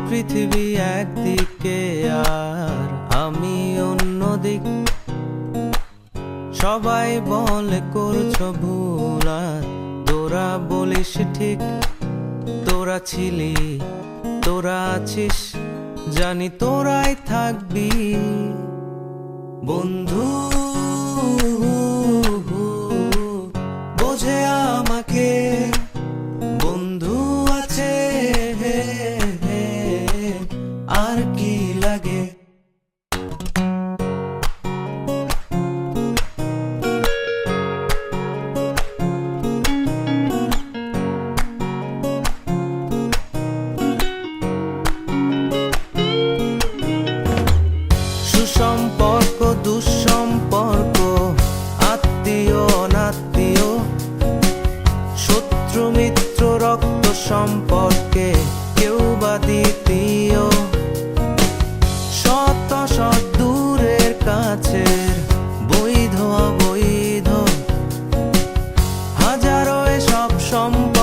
পৃথিবী একদিকে আর আমি অন্যদিক। সবাই বলে করছো ভুল আর তোরা বলিস ঠিক। তোরা ছিলি, তোরা আছিস, জানি তোরাই থাকবি বন্ধু। বোঝে আমাকে বন্ধু আছে, আর কি লাগে। সুসম্পর্ক দুঃসম্পর্ক, আত্মীয় অনাত্মীয়, শত্রু মিত্র রক্ত সম্পর্কে কেউ বা দ্বিতীয়। শত শত দূরের কাছের, বৈধ অবৈধ, হাজারো এসব সম্পর্ক